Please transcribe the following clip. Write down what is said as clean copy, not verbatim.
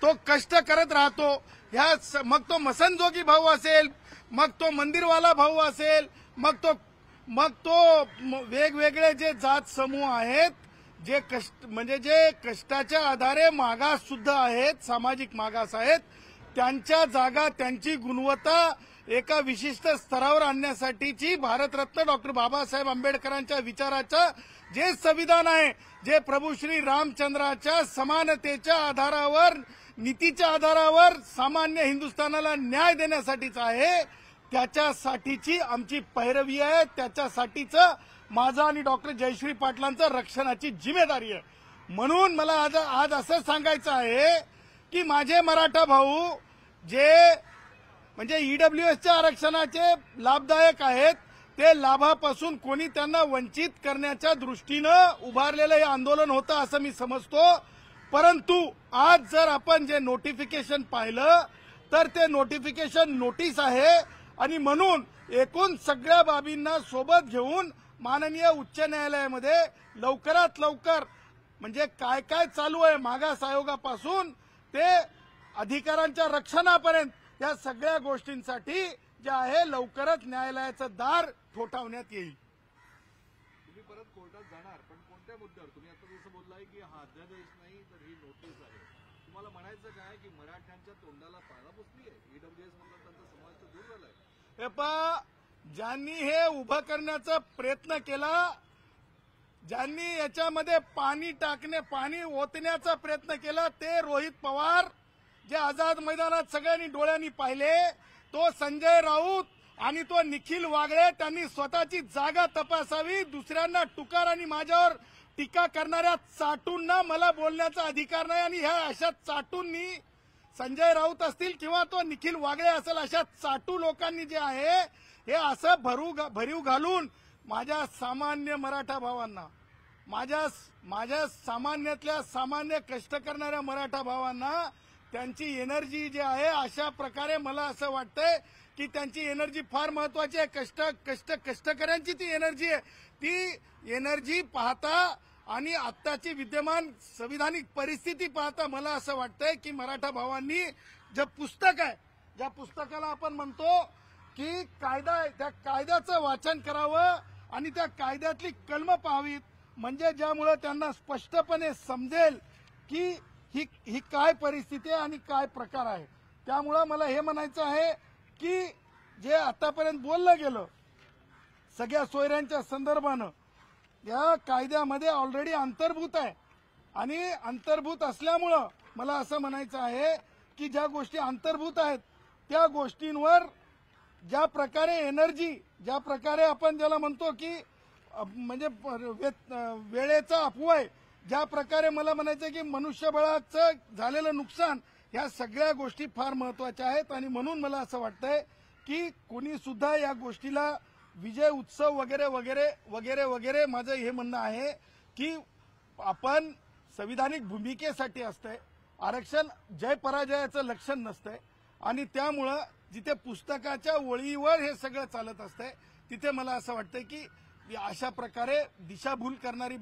तो कष्ट करत राहतो। मग तो मसनजोगी भाऊ असेल, मग तो मंदिरवाला भाऊ असेल, मग तो वेगवेगळे जे जात समूह आहेत, जे जे कष्टाच्या आधारे मागास सुद्धा आहेत, सामाजिक मागास आहेत, त्यांच्या जागा, त्यांची गुणवत्ता एका विशिष्ट स्तरावर आणण्यासाठीची भारतरत्न डॉक्टर बाबासाहेब आंबेडकरांच्या विचाराचं जे संविधान आहे, जे प्रभू श्री रामचंद्राच्या समानतेच्या आधारावर, नीतीच्या आधारावर सामान्य हिंदुस्थानाला न्याय देण्यासाठीच आहे, त्याच्यासाठीची आमची पैरवी आहे, त्याच्यासाठीचं माझं आणि डॉक्टर जयश्री पाटलांचं रक्षणाची जिम्मेदारी आहे। म्हणून मला आज असं सांगायचं आहे की माझे मराठा भाऊ जे म्हणजे ईडब्ल्यूएसच्या आरक्षणाचे लाभदायक आहेत, ते लाभापासून कोणी त्यांना वंचित करण्याच्या दृष्टीनं उभारलेलं हे आंदोलन होतं असं मी समजतो। परंतु आज जर आपण जे नोटिफिकेशन पाहिलं तर ते नोटिफिकेशन नोटीस आहे आणि म्हणून एकूण सगळ्या बाबींना सोबत घेऊन माननीय उच्च न्यायालयामध्ये लवकरात लवकर म्हणजे काय काय चालू आहे मागास आयोगापासून ते अधिकारांच्या रक्षणापर्यंत या सगळ्या गोष्टींसाठी जे आहे लवकरच न्यायालयाचं दार ठोठावण्यात येईल। तुम्ही परत कोर्टात जाणार, पण कोणत्या मुद्द्यावर? तुम्ही आता जसं बोललाय की हा अध्यादेश नाही तर ही नोटीस आहे, तुम्हाला म्हणायचं काय की मराठ्यांच्या तोंडाला पाळा पुसली आहे? ईडब्ल्यूएस मधला त्यांचा समाज तर दूर झालाय। हे पहा, ज्यांनी हे उभं करण्याचा प्रयत्न केला, ज्यांनी याच्यामध्ये पाणी ओतण्याचा प्रयत्न केला, ते रोहित पवार, जे आझाद मैदानात सगळ्यांनी डोळ्यांनी पाहिले, तो संजय राऊत आणि तो निखिल वागळे, त्यांनी स्वतःची जागा तपासावी। दुसऱ्यांना टुकार आणि माझ्यावर टीका करणाऱ्या चाटूंना मला बोलण्याचा अधिकार नाही आणि ह्या अशा चाटूंनी, संजय राऊत असतील किंवा तो निखिल वागळे असेल, अशा चाटू लोकांनी जे आहे हे असं भरीव घालून माझ्या सामान्य मराठा भावांना, माझ्या सामान्यातल्या सामान्य कष्ट करणाऱ्या मराठा भावांना त्यांची एनर्जी जी आहे, अशा प्रकारे मला असं वाटतंय की त्यांची एनर्जी फार महत्वाची आहे। कष्टकऱ्यांची ती एनर्जी आहे। ती एनर्जी पाहता आणि आत्ताची विद्यमान संविधानिक परिस्थिती पाहता मला असं वाटतंय की मराठा भावांनी जे पुस्तक आहे, ज्या पुस्तकाला आपण म्हणतो की कायदा आहे, त्या कायद्याचं वाचन करावं आणि त्या कायद्यातली कलमं पाहावीत, म्हणजे ज्यामुळे त्यांना स्पष्टपणे समजेल की ही काय परिस्थिती आहे आणि काय प्रकार आहे। त्यामुळे मला हे म्हणायचं आहे की जे आतापर्यंत बोललं गेलं सगळ्या सोयऱ्यांच्या संदर्भानं, या कायद्यामध्ये ऑलरेडी अंतर्भूत आहे आणि अंतर्भूत असल्यामुळं मला असं म्हणायचं आहे की ज्या गोष्टी अंतर्भूत आहेत त्या गोष्टींवर ज्या प्रकारे एनर्जी, ज्या प्रकारे आपण ज्याला म्हणतो की म्हणजे वेळेचा अपव्यय, ज्या प्रकारे मला म्हणायचं की मनुष्यबळाचं झालेलं नुकसान, ह्या सगळ्या गोष्टी फार महत्वाच्या आहेत आणि म्हणून मला असं वाटतंय की कोणी सुद्धा या गोष्टीला विजय उत्सव वगैरे वगैरे वगैरे वगैरे, माझं हे म्हणणं आहे की आपण संविधानिक भूमिकेसाठी असतंय, आरक्षण जय पराजयाचं लक्षण नसतंय आणि त्यामुळं जिथे पुस्तकाच्या ओळीवर हे सगळं चालत असतंय तिथे मला असं वाटतंय की अशा प्रकारे दिशाभूल करणारी